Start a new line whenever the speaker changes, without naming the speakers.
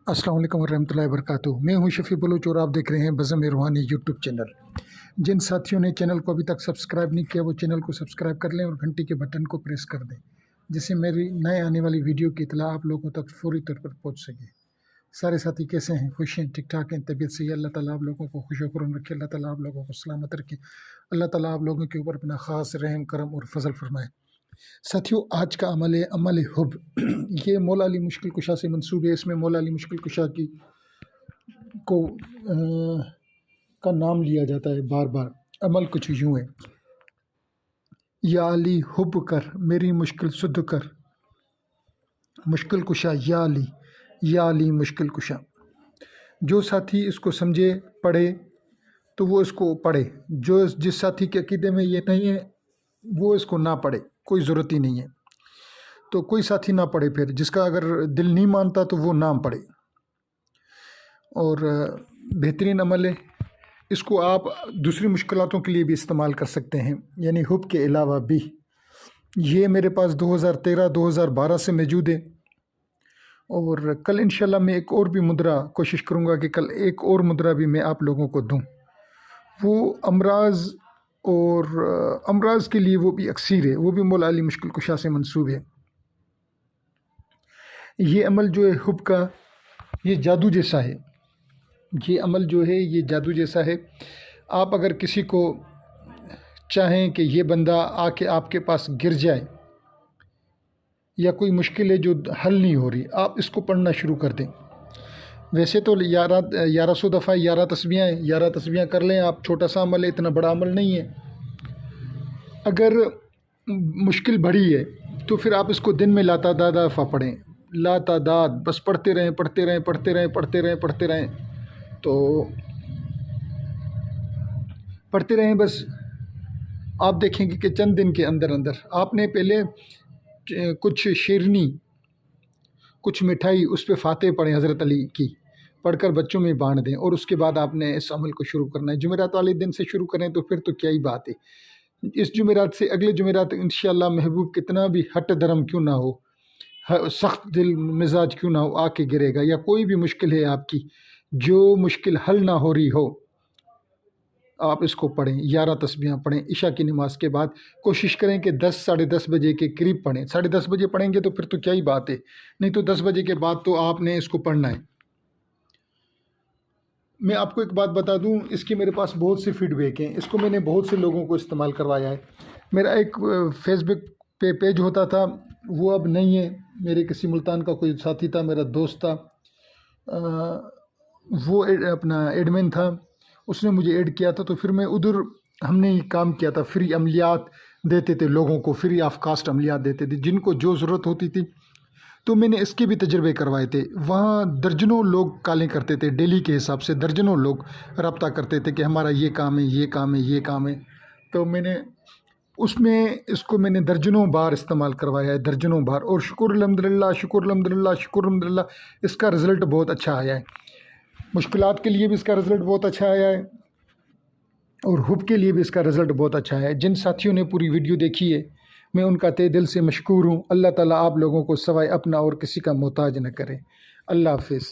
अस्सलाम वालेकुम वरहमतुल्लाहि वबरकातुहू। मैं हूं शफ़ी बलूच और आप देख रहे हैं बज़म रूहानी यूट्यूब चैनल। जिन साथियों ने चैनल को अभी तक सब्सक्राइब नहीं किया वो चैनल को सब्सक्राइब कर लें और घंटी के बटन को प्रेस कर दें, जिससे मेरी नए आने वाली वीडियो की इत्तला आप लोगों तक फौरी तौर पर पहुँच सके। सारे साथी कैसे हैं? खुश हैं? ठीक ठाक हैं? तबीयत सही है? अल्लाह ताला आप लोगों को खुश व खुर्रम रखे, अल्लाह ताला आप लोगों को सलामत रखे, अल्लाह ताला आप लोगों के ऊपर अपना ख़ास रहम करम और फजल फरमाए। साथियों, आज का अमल है अमल हुब। ये मौला अली मुश्किल कुशा से मंसूब है। इसमें मौला अली मुश्किल कुशा की का नाम लिया जाता है बार बार। अमल कुछ यूँ है, या अली हुब कर मेरी मुश्किल सुध कर, मुश्किल कुशा या अली मुश्किल कुशा। जो साथी इसको समझे पढ़े तो वो इसको पढ़े, जो जिस साथी के अकीदे में ये नहीं है वो इसको ना पढ़े, कोई ज़रूरत ही नहीं है। तो कोई साथी ना पढ़े, फिर जिसका अगर दिल नहीं मानता तो वो ना पढ़े। और बेहतरीन अमल है, इसको आप दूसरी मुश्किलातों के लिए भी इस्तेमाल कर सकते हैं, यानी हुब के अलावा भी। ये मेरे पास 2013-2012 से मौजूद है। और कल इंशाल्लाह मैं एक और भी मुद्रा कोशिश करूँगा कि कल एक और मुद्रा भी मैं आप लोगों को दूँ। वो अमराज और अमराज के लिए वो भी अक्सीर है, वो भी मौला अली मुश्किल कुशा से मंसूब है। ये अमल जो है हुब का, ये जादू जैसा है। ये अमल जो है ये जादू जैसा है। आप अगर किसी को चाहें कि ये बंदा आके आपके पास गिर जाए, या कोई मुश्किल है जो हल नहीं हो रही, आप इसको पढ़ना शुरू कर दें। वैसे तो 1100 दफ़ा 11 तस्बीहां हैं, 11 तस्बीहां कर लें आप। छोटा सा अमल है, इतना बड़ा अमल नहीं है। अगर मुश्किल बड़ी है तो फिर आप इसको दिन में लातादाद दफ़ा पढ़ें, लातादाद, बस पढ़ते रहें पढ़ते रहें पढ़ते रहें पढ़ते रहें पढ़ते रहें। तो पढ़ते रहें, बस आप देखेंगे कि चंद दिन के अंदर अंदर आपने पहले कुछ शेरनी, कुछ मिठाई, उस पर फ़ातिह पढ़ें हज़रत अली की, पढ़कर बच्चों में बांट दें। और उसके बाद आपने इस अमल को शुरू करना है। जुमेरात वाले दिन से शुरू करें तो फिर तो क्या ही बात है। इस जुमेरात से अगले जुमेरात इंशाअल्लाह महबूब कितना भी हट धर्म क्यों ना हो, सख्त दिल मिजाज क्यों ना हो, आके गिरेगा। या कोई भी मुश्किल है आपकी, जो मुश्किल हल ना हो रही हो, आप इसको पढ़ें। 11 तस्बीहां पढ़ें। इशा की नमाज के बाद कोशिश करें कि 10 साढ़े 10 बजे के करीब पढ़ें। साढ़े 10 बजे पढ़ेंगे तो फिर तो क्या ही बात है, नहीं तो 10 बजे के बाद तो आपने इसको पढ़ना है। मैं आपको एक बात बता दूं, इसकी मेरे पास बहुत से फीडबैक हैं। इसको मैंने बहुत से लोगों को इस्तेमाल करवाया है। मेरा एक फेसबुक पे पेज होता था, वो अब नहीं है। मेरे किसी मुल्तान का कोई साथी था, मेरा दोस्त था, वो अपना एडमिन था, उसने मुझे ऐड किया था। तो फिर मैं उधर हमने ये काम किया था। फ्री अमलियात देते थे लोगों को, फ्री ऑफ कास्ट अमलियात देते थे जिनको जो ज़रूरत होती थी। तो मैंने इसके भी तजर्बे करवाए थे। वहाँ दर्जनों लोग कॉलें करते थे, डेली के हिसाब से दर्जनों लोग रब्ता करते थे कि हमारा ये काम है, ये काम है, ये काम है। तो मैंने उसमें इसको मैंने दर्जनों बार इस्तेमाल करवाया है, दर्जनों बार। और शुक्र अल्हम्दुलिल्लाह, शुक्र अल्हम्दुलिल्लाह, शुक्र अल्हम्दुलिल्लाह, इसका रिज़ल्ट बहुत अच्छा आया है। मुश्किलात के लिए भी इसका रिज़ल्ट बहुत अच्छा आया है और हुब के लिए भी इसका रिज़ल्ट बहुत अच्छा है। जिन साथियों ने पूरी वीडियो देखी है, मैं उनका तहे दिल से मशकूर हूँ। अल्लाह ताला आप लोगों को सवाए अपना और किसी का मोहताज न करे। अल्लाह हाफ़िज़।